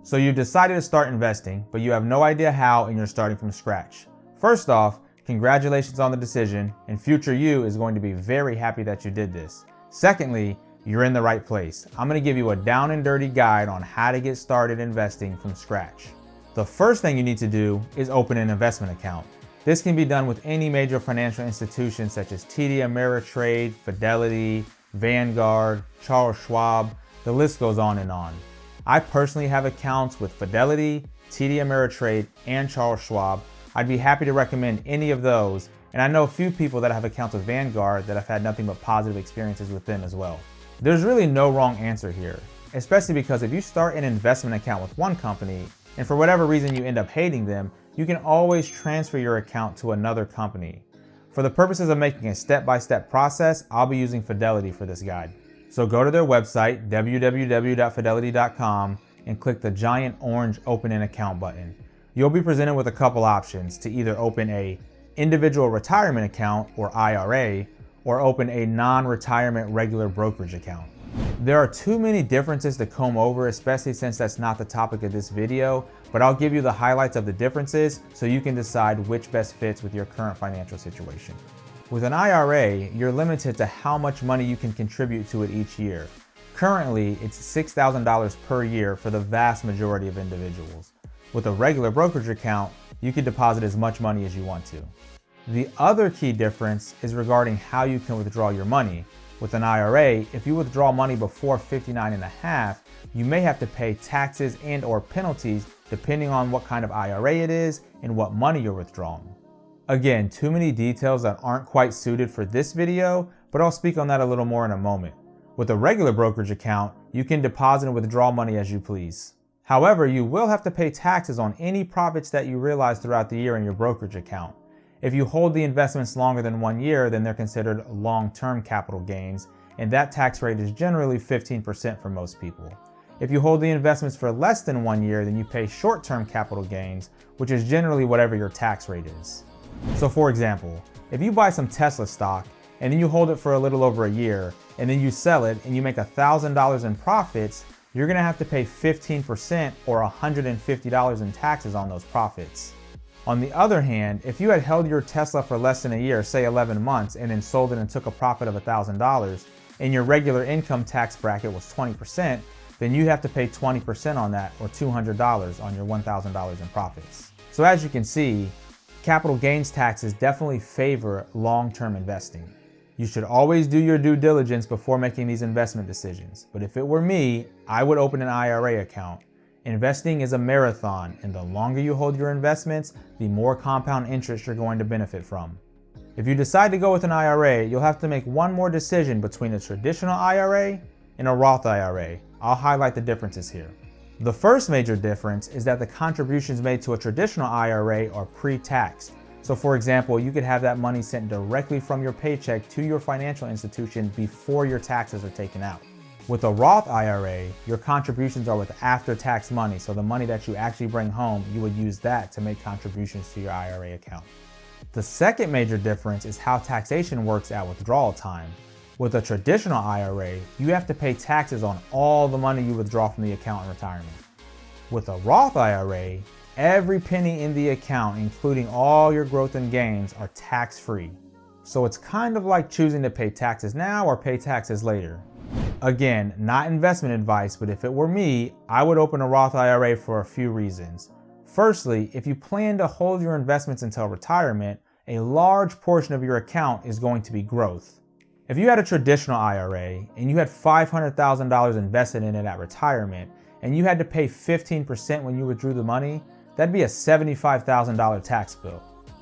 So you've decided to start investing, but you have no idea how and you're starting from scratch. First off, congratulations on the decision, and future you is going to be very happy that you did this. Secondly, you're in the right place. I'm going to give you a down and dirty guide on how to get started investing from scratch. The first thing you need to do is open an investment account. This can be done with any major financial institution such as TD Ameritrade, Fidelity, Vanguard, Charles Schwab. The list goes on and on. I personally have accounts with Fidelity, TD Ameritrade, and Charles Schwab. I'd be happy to recommend any of those, and I know a few people that have accounts with Vanguard that have had nothing but positive experiences with them as well. There's really no wrong answer here, especially because if you start an investment account with one company, and for whatever reason you end up hating them, you can always transfer your account to another company. For the purposes of making a step-by-step process, I'll be using Fidelity for this guide. So go to their website, www.fidelity.com, and click the giant orange Open an Account button. You'll be presented with a couple options to either open a individual retirement account, or IRA, or open a non-retirement regular brokerage account. There are too many differences to comb over, especially since that's not the topic of this video, but I'll give you the highlights of the differences so you can decide which best fits with your current financial situation. With an IRA, you're limited to how much money you can contribute to it each year. Currently, it's $6,000 per year for the vast majority of individuals. With a regular brokerage account, you can deposit as much money as you want to. The other key difference is regarding how you can withdraw your money. With an IRA, if you withdraw money before 59 and a half, you may have to pay taxes and or penalties depending on what kind of IRA it is and what money you're withdrawing. Again, too many details that aren't quite suited for this video, but I'll speak on that a little more in a moment. With a regular brokerage account, you can deposit and withdraw money as you please. However, you will have to pay taxes on any profits that you realize throughout the year in your brokerage account. If you hold the investments longer than 1 year, then they're considered long-term capital gains, and that tax rate is generally 15% for most people. If you hold the investments for less than 1 year, then you pay short-term capital gains, which is generally whatever your tax rate is. So for example, if you buy some Tesla stock and then you hold it for a little over a year and then you sell it and you make $1,000 in profits, you're gonna have to pay 15% or $150 in taxes on those profits. On the other hand, if you had held your Tesla for less than a year, say 11 months, and then sold it and took a profit of $1,000 and your regular income tax bracket was 20%, then you'd have to pay 20% on that, or $200 on your $1,000 in profits. So as you can see, capital gains taxes definitely favor long-term investing. You should always do your due diligence before making these investment decisions. But if it were me, I would open an IRA account. Investing is a marathon, and the longer you hold your investments, the more compound interest you're going to benefit from. If you decide to go with an IRA, you'll have to make one more decision between a traditional IRA and a Roth IRA. I'll highlight the differences here. The first major difference is that the contributions made to a traditional IRA are pre-taxed. So for example, you could have that money sent directly from your paycheck to your financial institution before your taxes are taken out. With a Roth IRA, your contributions are with after-tax money, so the money that you actually bring home, you would use that to make contributions to your IRA account. The second major difference is how taxation works at withdrawal time. With a traditional IRA, you have to pay taxes on all the money you withdraw from the account in retirement. With a Roth IRA, every penny in the account, including all your growth and gains, are tax-free. So it's kind of like choosing to pay taxes now or pay taxes later. Again, not investment advice, but if it were me, I would open a Roth IRA for a few reasons. Firstly, if you plan to hold your investments until retirement, a large portion of your account is going to be growth. If you had a traditional IRA and you had $500,000 invested in it at retirement and you had to pay 15% when you withdrew the money, that'd be a $75,000 tax bill.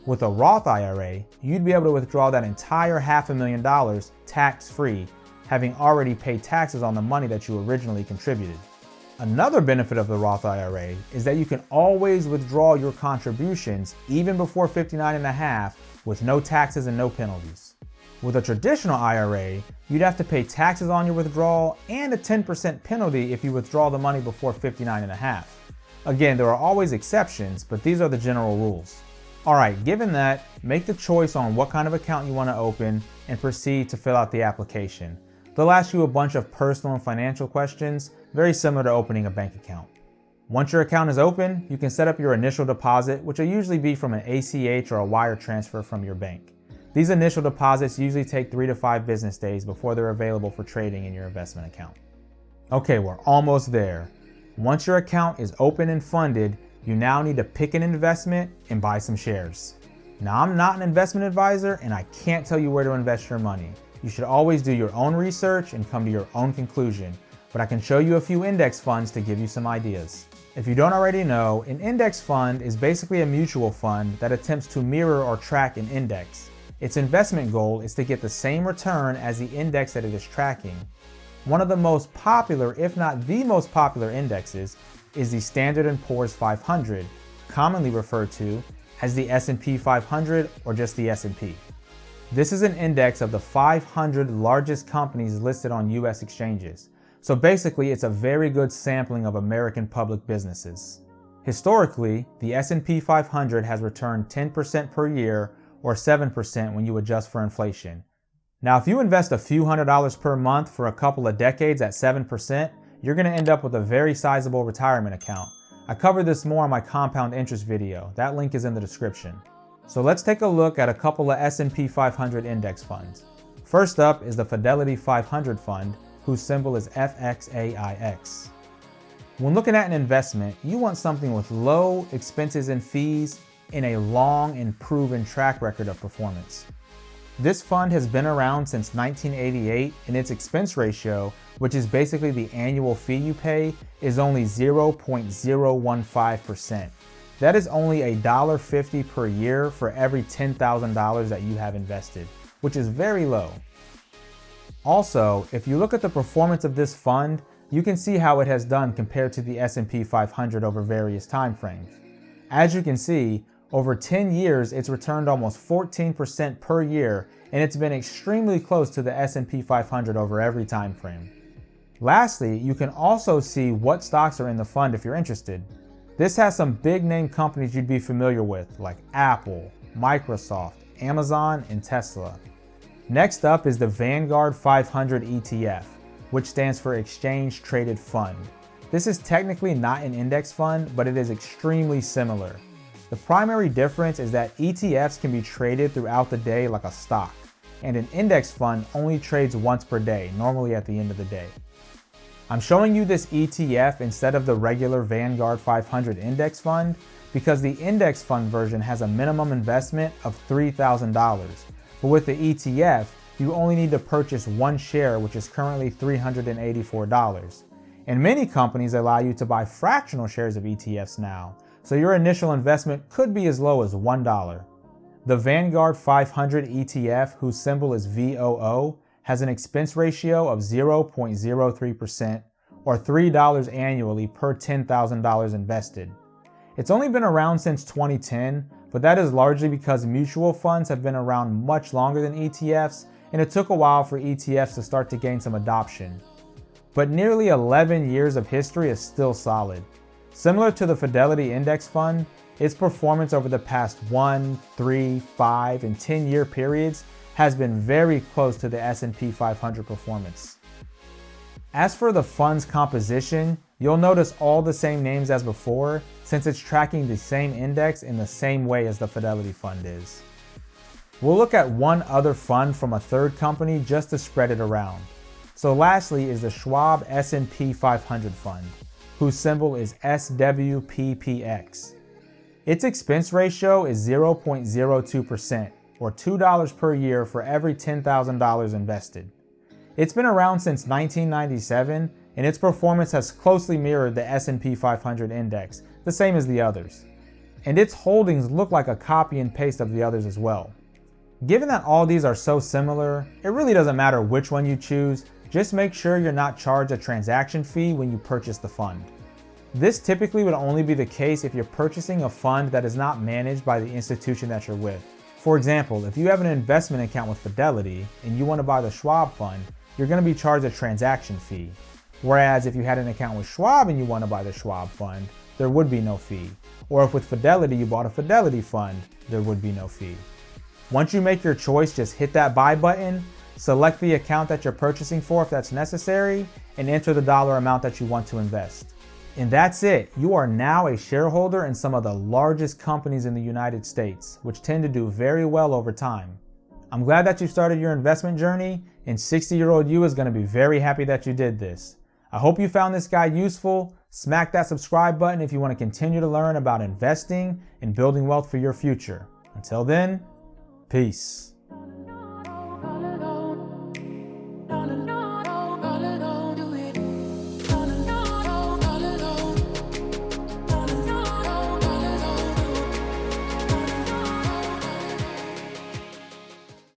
With a Roth IRA, you'd be able to withdraw that entire $500,000 tax-free, having already paid taxes on the money that you originally contributed. Another benefit of the Roth IRA is that you can always withdraw your contributions even before 59 and a half with no taxes and no penalties. With a traditional IRA, you'd have to pay taxes on your withdrawal and a 10% penalty if you withdraw the money before 59 and a half. Again, there are always exceptions, but these are the general rules. Alright, given that, make the choice on what kind of account you want to open and proceed to fill out the application. They'll ask you a bunch of personal and financial questions, very similar to opening a bank account. Once your account is open, you can set up your initial deposit, which will usually be from an ACH or a wire transfer from your bank. These initial deposits usually take 3 to 5 business days before they're available for trading in your investment account. Okay, we're almost there. Once your account is open and funded, you now need to pick an investment and buy some shares. Now, I'm not an investment advisor and I can't tell you where to invest your money. You should always do your own research and come to your own conclusion, but I can show you a few index funds to give you some ideas. If you don't already know, an index fund is basically a mutual fund that attempts to mirror or track an index. Its investment goal is to get the same return as the index that it is tracking. One of the most popular, if not the most popular indexes, is the Standard & Poor's 500, commonly referred to as the S&P 500 or just the S&P. This is an index of the 500 largest companies listed on US exchanges. So basically, it's a very good sampling of American public businesses. Historically, the S&P 500 has returned 10% per year or 7% when you adjust for inflation. Now, if you invest a few $100s per month for a couple of decades at 7%, you're going to end up with a very sizable retirement account. I covered this more in my compound interest video. That link is in the description. So let's take a look at a couple of S&P 500 index funds. First up is the Fidelity 500 fund, whose symbol is FXAIX. When looking at an investment, you want something with low expenses and fees and a long and proven track record of performance. This fund has been around since 1988 and its expense ratio, which is basically the annual fee you pay, is only 0.015%. That is only $1.50 per year for every $10,000 that you have invested, which is very low. Also, if you look at the performance of this fund, you can see how it has done compared to the S&P 500 over various time frames. As you can see, over 10 years, it's returned almost 14% per year, and it's been extremely close to the S&P 500 over every time frame. Lastly, you can also see what stocks are in the fund if you're interested. This has some big name companies you'd be familiar with, like Apple, Microsoft, Amazon, and Tesla. Next up is the Vanguard 500 ETF, which stands for Exchange Traded Fund. This is technically not an index fund, but it is extremely similar. The primary difference is that ETFs can be traded throughout the day like a stock, and an index fund only trades once per day, normally at the end of the day. I'm showing you this ETF instead of the regular Vanguard 500 index fund because the index fund version has a minimum investment of $3,000. But with the ETF, you only need to purchase one share, which is currently $384. And many companies allow you to buy fractional shares of ETFs now, so your initial investment could be as low as $1. The Vanguard 500 ETF, whose symbol is VOO, has an expense ratio of 0.03% or $3 annually per $10,000 invested. It's only been around since 2010, but that is largely because mutual funds have been around much longer than ETFs, and it took a while for ETFs to start to gain some adoption. But nearly 11 years of history is still solid. Similar to the Fidelity Index Fund, its performance over the past 1, 3, 5, and 10-year periods has been very close to the S&P 500 performance. As for the fund's composition, you'll notice all the same names as before since it's tracking the same index in the same way as the Fidelity Fund is. We'll look at one other fund from a third company just to spread it around. So lastly is the Schwab S&P 500 Fund, whose symbol is SWPPX. Its expense ratio is 0.02%, or $2 per year for every $10,000 invested. It's been around since 1997, and its performance has closely mirrored the S&P 500 index, the same as the others. And its holdings look like a copy and paste of the others as well. Given that all these are so similar, it really doesn't matter which one you choose, just make sure you're not charged a transaction fee when you purchase the fund. This typically would only be the case if you're purchasing a fund that is not managed by the institution that you're with. For example, if you have an investment account with Fidelity and you want to buy the Schwab fund, you're going to be charged a transaction fee. Whereas if you had an account with Schwab and you want to buy the Schwab fund, there would be no fee. Or if with Fidelity you bought a Fidelity fund, there would be no fee. Once you make your choice, just hit that buy button, select the account that you're purchasing for if that's necessary, and enter the dollar amount that you want to invest. And that's it. You are now a shareholder in some of the largest companies in the United States, which tend to do very well over time. I'm glad that you started your investment journey, and 60-year-old you is going to be very happy that you did this. I hope you found this guide useful. Smack that subscribe button if you want to continue to learn about investing and building wealth for your future. Until then, peace.